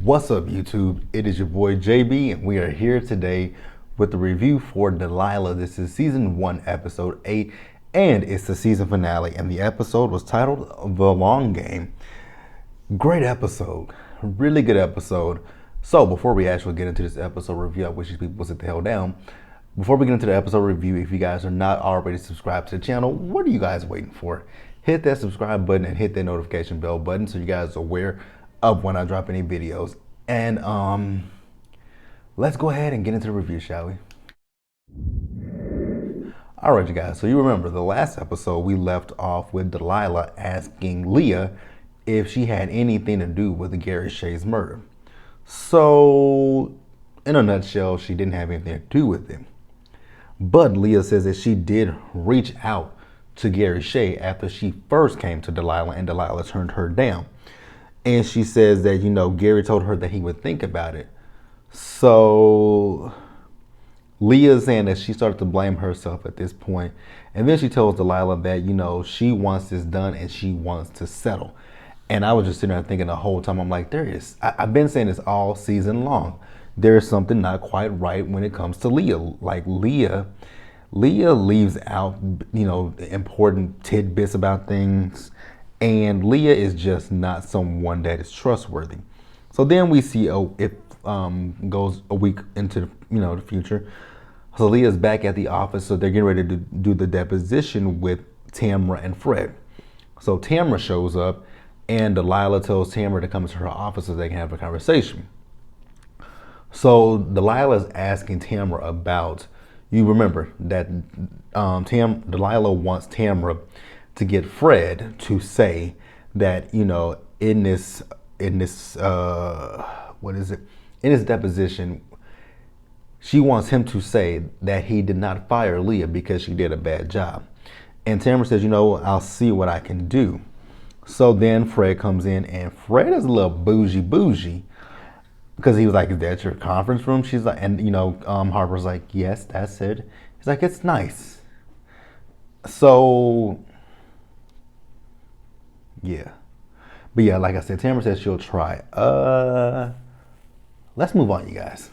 What's up, YouTube? It is your boy JB, and we are here today with the review for Delilah. This is season 1, episode 8, and it's the season finale. And the episode was titled The Long Game. Great episode, really good episode. So before we actually get into this episode review, I wish these people would sit the hell down. Before we get into the episode review, if you guys are not already subscribed to the channel, what are you guys waiting for? Hit that subscribe button and hit that notification bell button so you guys are aware of when I drop any videos. And let's go ahead and get into the review, shall we? All right, you guys. So you remember the last episode we left off with Delilah asking Leah if she had anything to do with Gary Shay's murder. So in a nutshell, she didn't have anything to do with it. But Leah says that she did reach out to Gary Shay after she first came to Delilah, and Delilah turned her down. And she says that, Gary told her that he would think about it. So Leah's saying that she started to blame herself at this point. And then she tells Delilah that, she wants this done and she wants to settle. And I was just sitting there thinking the whole time, I'm like, I've been saying this all season long. There's something not quite right when it comes to Leah. Like Leah leaves out, important tidbits about things. And Leah is just not someone that is trustworthy. So then we see it goes a week into the future. So Leah's back at the office. So they're getting ready to do the deposition with Tamra and Fred. So Tamra shows up, and Delilah tells Tamra to come into her office so they can have a conversation. So Delilah is asking Tamra about. You remember that Delilah wants Tamra to get Fred to say that, in this deposition, she wants him to say that he did not fire Leah because she did a bad job. And Tamara says, I'll see what I can do. So then Fred comes in, and Fred is a little bougie because he was like, is that your conference room? She's like, and Harper's like, yes, that's it. He's like, it's nice. So yeah. But yeah, like I said, Tamara says she'll try. Let's move on, you guys.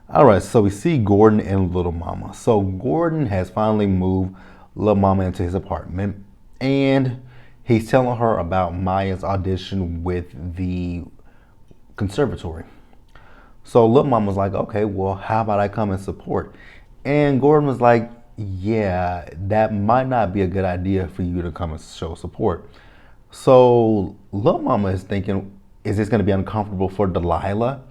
All right, so we see Gordon and Little Mama. So Gordon has finally moved Little Mama into his apartment, and he's telling her about Maya's audition with the conservatory. So Little Mama's like, okay, well, how about I come and support? And Gordon was like, yeah, that might not be a good idea for you to come and show support. So Little Mama is thinking, is this going to be uncomfortable for Delilah?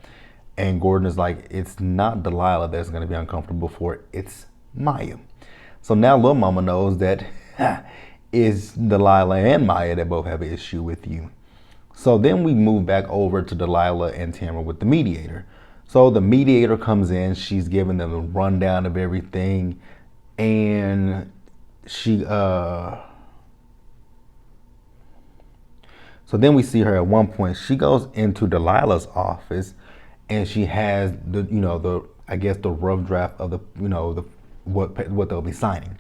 And Gordon is like, it's not Delilah that's going to be uncomfortable for, it's Maya. So now Little Mama knows that it's Delilah and Maya that both have an issue with you. So then we move back over to Delilah and Tamara with the mediator. So the mediator comes in, she's giving them a rundown of everything. And she, so then we see her at one point, she goes into Delilah's office, and she has the rough draft of what they'll be signing.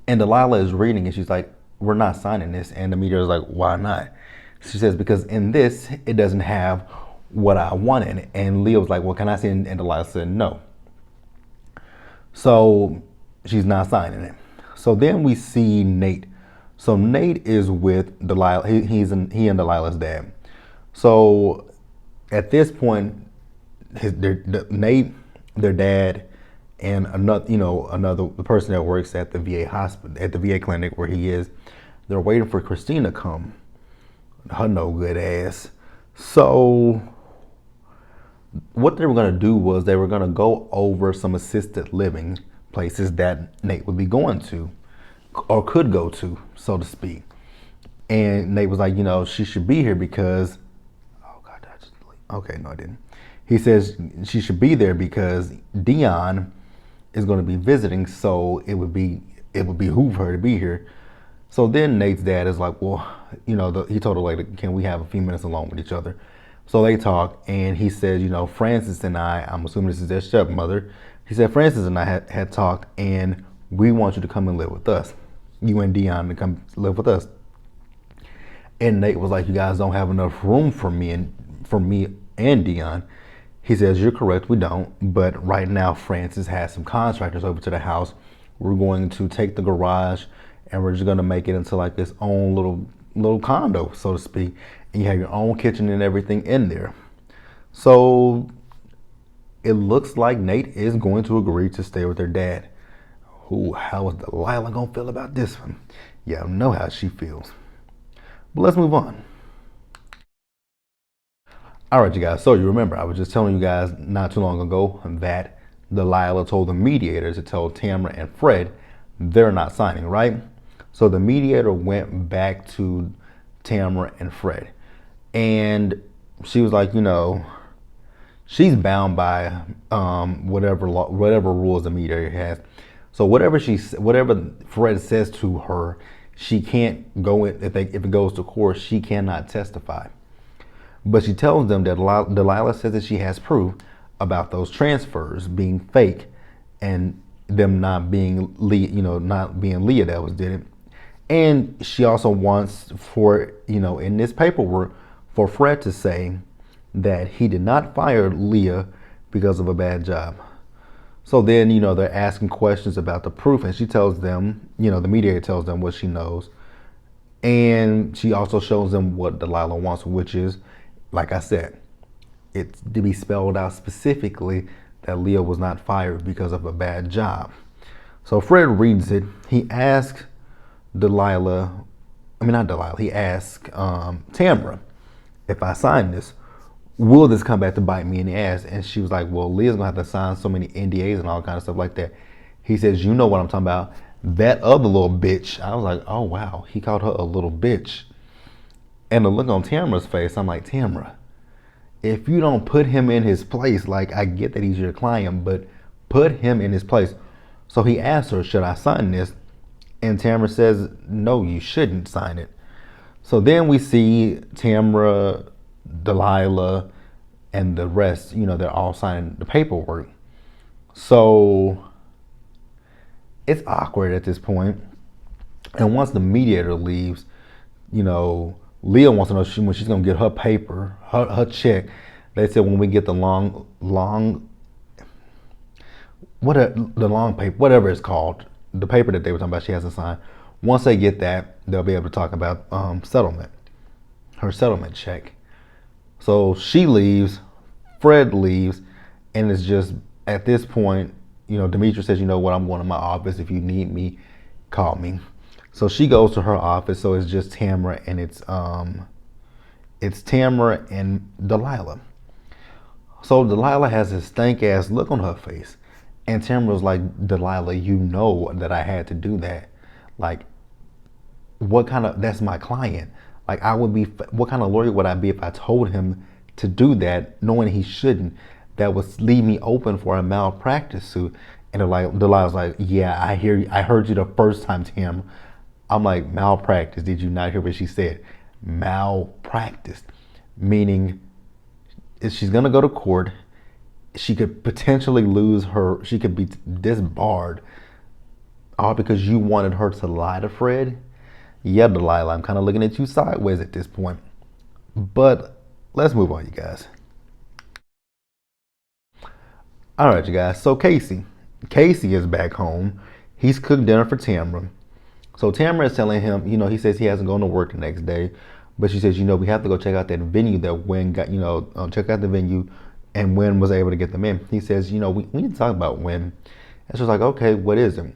And Delilah is reading, and she's like, we're not signing this. And the mediator is like, why not? She says, because in this, it doesn't have what I want in it. And Leah was like, well, can I see it? And Delilah said, no. So she's not signing it. So then we see Nate. So Nate is with Delilah. He and Delilah's dad. So at this point, Nate, their dad, and another person that works at the VA hospital, at the VA clinic where he is, they're waiting for Christine to come. Her no good ass. So what they were going to do was they were going to go over some assisted living places that Nate would be going to, or could go to, so to speak. And Nate was like, she should be here because, oh God, I just, okay, no, I didn't. He says she should be there because Dion is going to be visiting, so it would behoove her to be here. So then Nate's dad is like, well, he told her, like, can we have a few minutes alone with each other? So they talk, and he says, Francis and I'm assuming this is their stepmother. He said, Francis and I had talked, and we want you to come and live with us. You and Dion to come live with us. And Nate was like, you guys don't have enough room for me and Dion. He says, you're correct, we don't. But right now, Francis has some contractors over to the house. We're going to take the garage and we're just going to make it into like this own little condo, so to speak. And you have your own kitchen and everything in there. So it looks like Nate is going to agree to stay with their dad. Ooh, how is Delilah going to feel about this one? Yeah, I know how she feels. But let's move on. All right, you guys. So you remember, I was just telling you guys not too long ago that Delilah told the mediator to tell Tamra and Fred they're not signing, right? So the mediator went back to Tamra and Fred. And she was like, she's bound by whatever rules the mediator has. So whatever Fred says to her, she can't go in. If it goes to court, she cannot testify. But she tells them that Delilah says that she has proof about those transfers being fake and them not being Leah that was did it. And she also wants for, in this paperwork for Fred to say that he did not fire Leah because of a bad job. So then, they're asking questions about the proof, and she tells them, the mediator tells them what she knows. And she also shows them what Delilah wants, which is, like I said, it's to be spelled out specifically that Leah was not fired because of a bad job. So Fred reads it. He asks Tamra, if I sign this, will this come back to bite me in the ass? And she was like, well, Leah's gonna have to sign so many NDAs and all kind of stuff like that. He says, you know what I'm talking about. That other little bitch. I was like, oh wow, he called her a little bitch. And the look on Tamra's face, I'm like, Tamra, if you don't put him in his place, like I get that he's your client, but put him in his place. So he asked her, should I sign this? And Tamra says, no, you shouldn't sign it. So then we see Tamra, Delilah, and the rest, they're all signing the paperwork. So it's awkward at this point. And once the mediator leaves, Leah wants to know when she's going to get her paper, her check. They said when we get the long paper, whatever it's called, the paper that they were talking about, she has to sign. Once they get that, they'll be able to talk about her settlement check. So she leaves, Fred leaves, and it's just at this point, Demetra says, you know what, I'm going to my office. If you need me, call me. So she goes to her office. So it's just Tamra and it's Tamra and Delilah. So Delilah has this stank ass look on her face. And Tamra was like, Delilah, you know that I had to do that. Like, that's my client. Like, what kind of lawyer would I be if I told him to do that, knowing he shouldn't? That would leave me open for a malpractice suit. And Delilah's like, yeah, I heard you the first time, Tim. I'm like, malpractice. Did you not hear what she said? Malpractice. Meaning, if she's going to go to court, she could potentially she could be disbarred, all because you wanted her to lie to Fred. Yeah, Delilah, I'm kind of looking at you sideways at this point. But let's move on, you guys. All right, you guys. So Casey is back home. He's cooked dinner for Tamra. So Tamra is telling him, he says he hasn't gone to work the next day. But she says, we have to go check out that venue that Wynn got, check out the venue. And Wynn was able to get them in. He says, we need to talk about Wynn. And she's like, okay, what is it?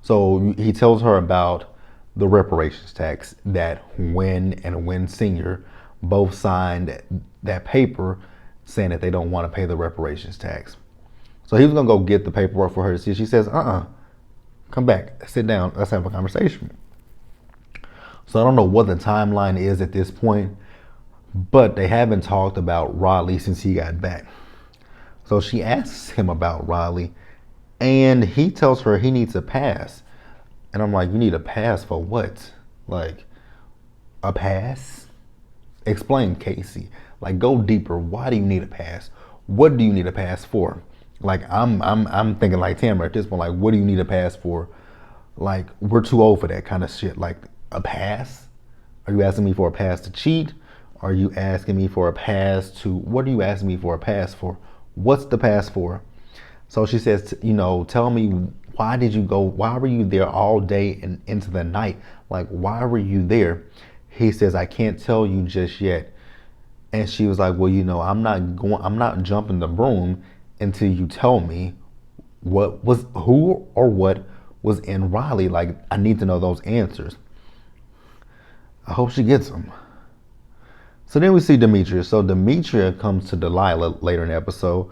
So he tells her about the reparations tax that Wynn and Wynn Sr. both signed that paper saying that they don't want to pay the reparations tax. So he was going to go get the paperwork for her to see. She says, come back, sit down, let's have a conversation. So I don't know what the timeline is at this point, but they haven't talked about Raleigh since he got back. So she asks him about Raleigh, and he tells her he needs a pass. And I'm like, you need a pass for what? Like, a pass? Explain, Casey. Like, go deeper. Why do you need a pass? What do you need a pass for? Like, I'm thinking like Tamara at this point. Like, what do you need a pass for? Like, we're too old for that kind of shit. Like, a pass? Are you asking me for a pass to cheat? Are you asking me for a pass to, what are you asking me for a pass for? What's the pass for? So she says, tell me, why were you there all day and into the night? Like, why were you there? He says, I can't tell you just yet. And she was like, well, I'm not jumping the broom until you tell me who or what was in Riley. Like, I need to know those answers. I hope she gets them. So then we see Demetria. So Demetria comes to Delilah later in the episode.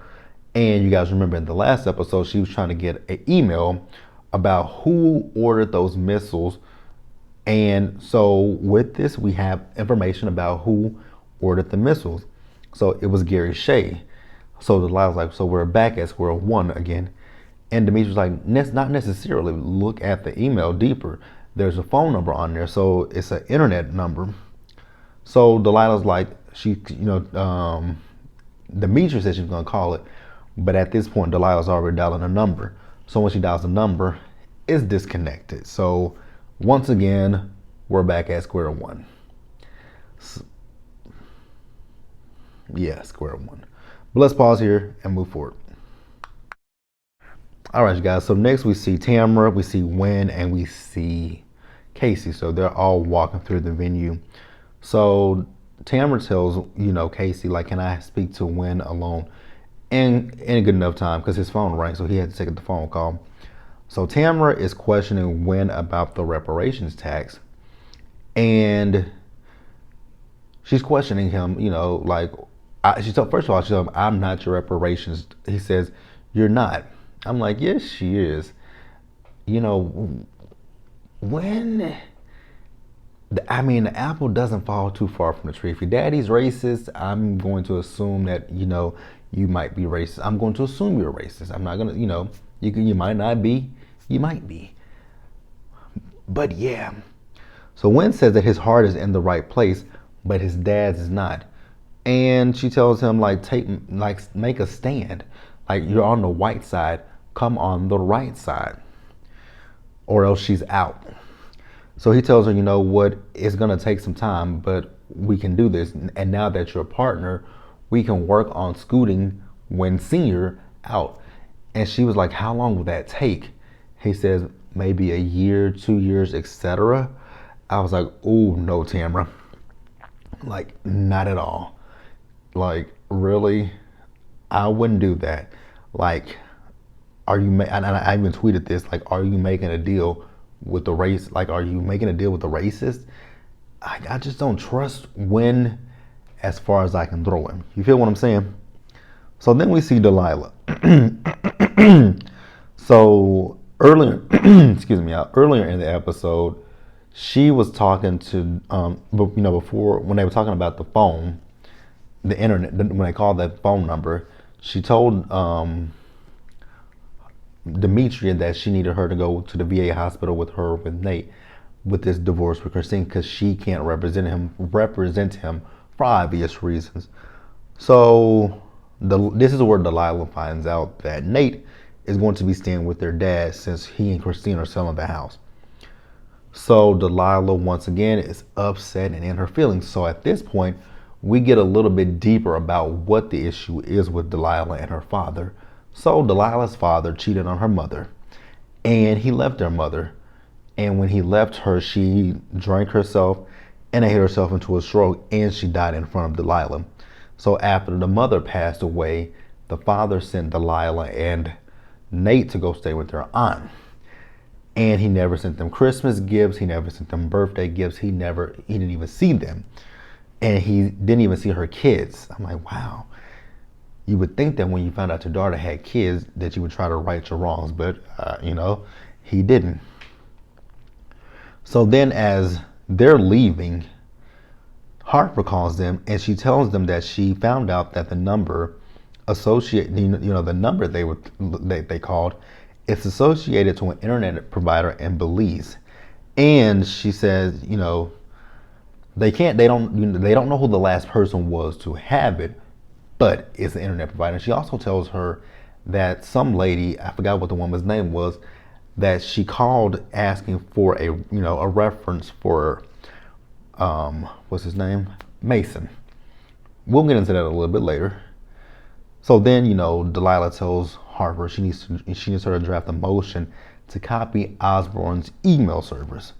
And you guys remember in the last episode, she was trying to get an email about who ordered those missiles. And so with this, we have information about who ordered the missiles. So it was Gary Shea. So Delilah's like, so we're back at square one again. And Demetrius was like, not necessarily. Look at the email deeper. There's a phone number on there. So it's an internet number. So Delilah's like, Demetrius said she was going to call it. But at this point, Delilah's already dialing a number. So when she dials the number, it's disconnected. So once again, we're back at square one. Square one. But let's pause here and move forward. All right, you guys. So next we see Tamara, we see Wynn, and we see Casey. So they're all walking through the venue. So Tamara tells, Casey, like, can I speak to Wynn alone? And in a good enough time, because his phone rang, so he had to take the phone call. So Tamara is questioning Wynn about the reparations tax. And she's questioning him, first of all, she told him, I'm not your reparations. He says, you're not. I'm like, yes, she is. When, the apple doesn't fall too far from the tree. If your daddy's racist, I'm going to assume that, you might be racist. I'm going to assume you're racist. I'm not going to, you might not be, you might be. But yeah. So Wynn says that his heart is in the right place, but his dad's is not. And she tells him, make a stand. Like, you're on the white side, come on the right side, or else she's out. So he tells her, what, it's going to take some time, but we can do this. And now that you're a partner, we can work on scooting Wynn Sr. out. And she was like, how long will that take? He says, maybe a year, 2 years, etc. I was like, oh, no, Tamara. Like, not at all. Like, really? I wouldn't do that. Like, and I even tweeted this, like, are you making a deal with the race? Like, are you making a deal with the racist? I just don't trust Wynn as far as I can throw him. You feel what I'm saying? So then we see Delilah. So earlier, earlier in the episode, she was talking to, before, when they were talking about the phone, the internet, when they called that phone number, she told Demetria that she needed her to go to the VA hospital with Nate, with this divorce with Christine, because she can't represent him for obvious reasons. So this is where Delilah finds out that Nate is going to be staying with their dad since he and Christine are selling the house. So Delilah once again is upset and in her feelings. So at this point, we get a little bit deeper about what the issue is with Delilah and her father. So Delilah's father cheated on her mother, and he left her mother. And when he left her, she drank herself and hit herself into a stroke, and she died in front of Delilah. So after the mother passed away, the father sent Delilah and Nate to go stay with their aunt. And he never sent them Christmas gifts. He never sent them birthday gifts. He didn't even see them. And he didn't even see her kids. I'm like, wow. You would think that when you found out your daughter had kids that you would try to right your wrongs, but he didn't. So then as they're leaving, Harper calls them and she tells them that she found out that the number the number they called, it's associated to an internet provider in Belize. And she says, they don't know who the last person was to have it, but it's an internet provider. She also tells her that some lady, I forgot what the woman's name was, that she called asking for a reference for what's his name? Mason. We'll get into that a little bit later. So then, Delilah tells Harper she needs her to draft a motion to copy Osborne's email servers.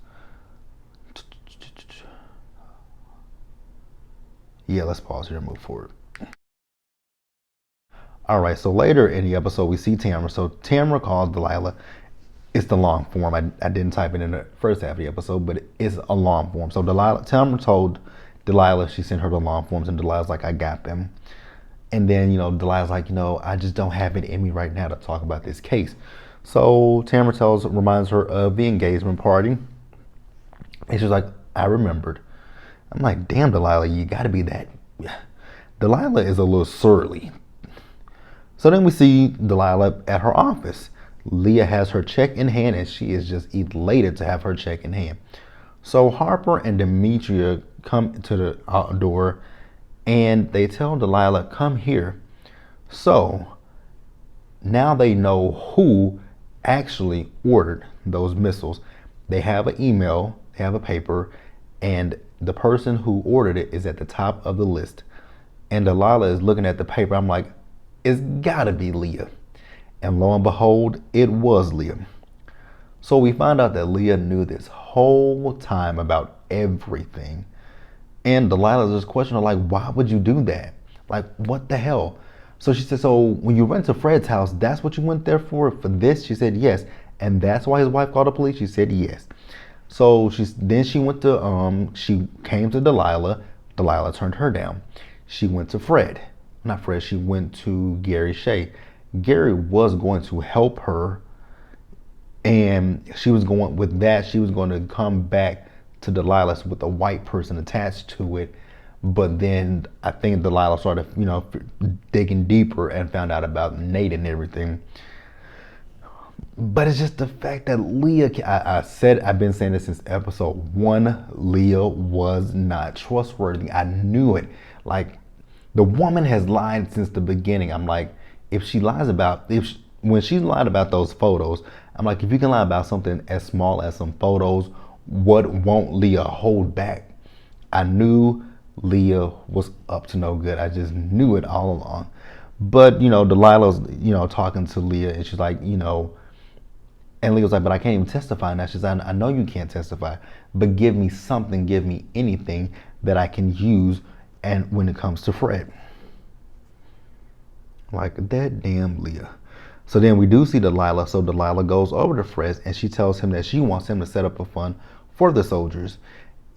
Yeah, let's pause here and move forward. All right, so later in the episode, we see Tamara. So Tamara calls Delilah. It's the long form. I didn't type it in the first half of the episode, but it's a long form. So Tamara told Delilah she sent her the long forms, and Delilah's like, I got them. And then, Delilah's like, I just don't have it in me right now to talk about this case. So Tamara reminds her of the engagement party. And she's like, I remembered. I'm like, damn, Delilah, you got to be that. Delilah is a little surly. So then we see Delilah at her office. Leah has her check in hand, and she is just elated to have her check in hand. So Harper and Demetria come to the door, and they tell Delilah, come here. So now they know who actually ordered those missiles. They have an email, they have a paper, and the person who ordered it is at the top of the list. And Delilah is looking at the paper. I'm like, it's gotta be Leah. And lo and behold, it was Leah. So we find out that Leah knew this whole time about everything. And Delilah's just questioning her, like, why would you do that? Like, what the hell? So she said, so when you went to Fred's house, that's what you went there for this? She said, yes. And that's why his wife called the police? She said, yes. So she went to, she came to Delilah. Delilah turned her down. She went to she went to Gary Shea. Gary was going to help her, and she was going to come back to Delilah with a white person attached to it. But then I think Delilah started, digging deeper and found out about Nate and everything. But it's just the fact that Leah, I've been saying this since episode 1, Leah was not trustworthy. I knew it. Like, the woman has lied since the beginning. I'm like, when she lied about those photos, I'm like, if you can lie about something as small as some photos, what won't Leah hold back? I knew Leah was up to no good. I just knew it all along. But, Delilah's, talking to Leah, and she's like, and Leah's like, but I can't even testify now. She's like, I know you can't testify, but give me something, give me anything that I can use and when it comes to Fred. Like, that damn Leah. So then we do see Delilah. So Delilah goes over to Fred, and she tells him that she wants him to set up a fund for the soldiers.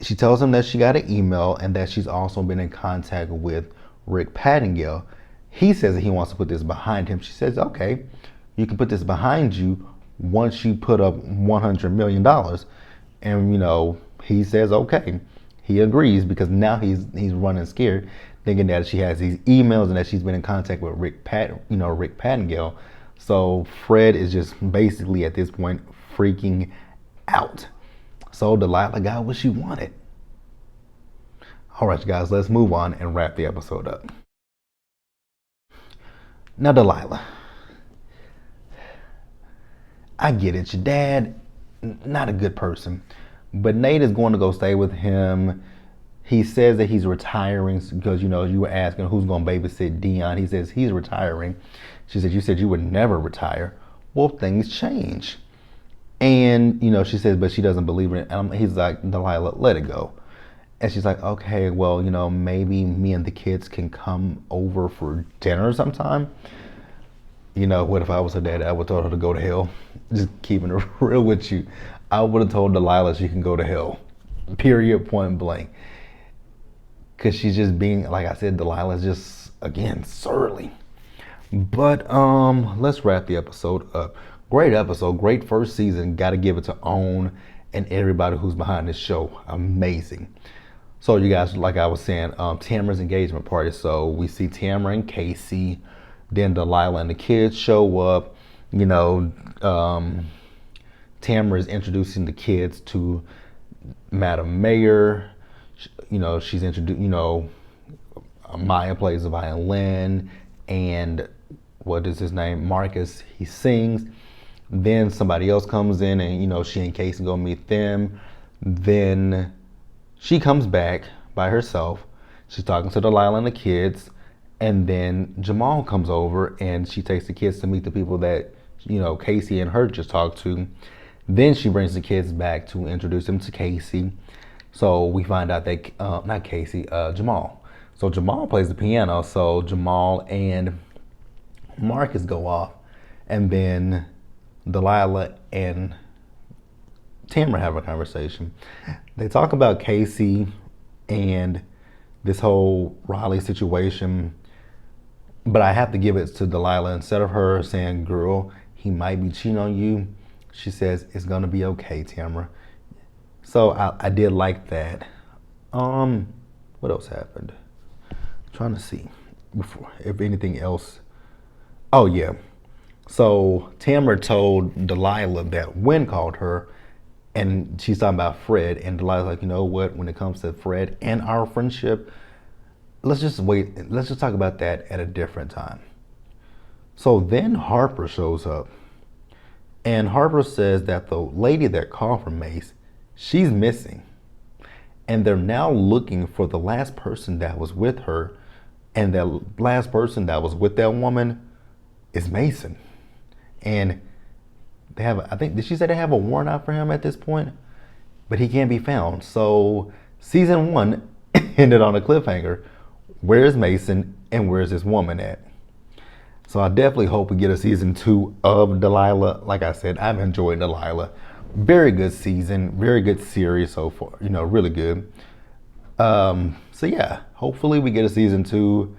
She tells him that she got an email and that she's also been in contact with Rick Pattingale. He says that he wants to put this behind him. She says, okay, you can put this behind you once you put up $100 million. And, he says, okay. He agrees because now he's running scared, thinking that she has these emails and that she's been in contact with Rick Pattingale. So Fred is just basically at this point freaking out. So Delilah got what she wanted. All right, guys, let's move on and wrap the episode up. Now, Delilah, I get it. Your dad, not a good person. But Nate is going to go stay with him. He says that he's retiring because, you were asking who's going to babysit Dion. He says he's retiring. She said, you said you would never retire. Well, things change. And, she says, but she doesn't believe in it. And he's like, Delilah, let it go. And she's like, okay, well, maybe me and the kids can come over for dinner sometime. What if I was her dad? I would have told her to go to hell. Just keeping it real with you. I would have told Delilah she can go to hell. Period, point blank. Because she's just being, like I said, Delilah's just, again, surly. But let's wrap the episode up. Great episode, great first season. Got to give it to OWN and everybody who's behind this show. Amazing. So you guys, like I was saying, Tamara's engagement party. So we see Tamara and Casey. Then Delilah and the kids show up. Tamara is introducing the kids to Madam Mayor. She's introduced, Maya plays the violin, and what is his name? Marcus, he sings. Then somebody else comes in, and, she and Casey go meet them. Then She comes back by herself. She's talking to Delilah and the kids. And then Jamal comes over and she takes the kids to meet the people that, Casey and her just talked to. Then she brings the kids back to introduce them to Casey. So we find out that, not Casey, Jamal. So Jamal plays the piano. So Jamal and Marcus go off. And then Delilah and Tamara have a conversation. They talk about Casey and this whole Riley situation, but I have to give it to Delilah. Instead of her saying, girl, he might be cheating on you, she says, it's gonna be okay, Tamara. So I did like that. What else happened? I'm trying to see before if anything else. Oh yeah. So Tamara told Delilah that Wynn called her and she's talking about Fred, and Delilah's like, you know what, when it comes to Fred and our friendship, let's just wait. Let's just talk about that at a different time. So then Harper shows up, and Harper says that the lady that called for Mace, she's missing. And they're now looking for the last person that was with her, and that last person that was with that woman is Mason. And they have, I think, did she say they have a warrant out for him at this point? But he can't be found. So season 1 ended on a cliffhanger. Where's Mason and where's this woman at? So I definitely hope we get a season 2 of Delilah. Like I said, I've enjoyed Delilah. Very good season, very good series so far. Really good. So yeah, hopefully we get a season 2.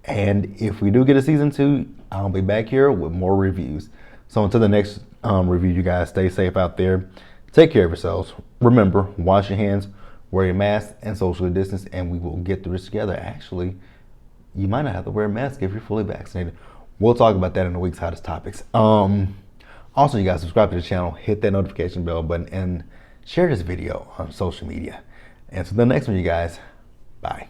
And if we do get a season 2, I'll be back here with more reviews. So until the next review, you guys stay safe out there. Take care of yourselves. Remember, wash your hands, wear your mask, and socially distance, and we will get through this together. Actually, you might not have to wear a mask if you're fully vaccinated. We'll talk about that in the week's hottest topics. Also, you guys subscribe to the channel, hit that notification bell button, and share this video on social media. And so the next one, you guys, bye.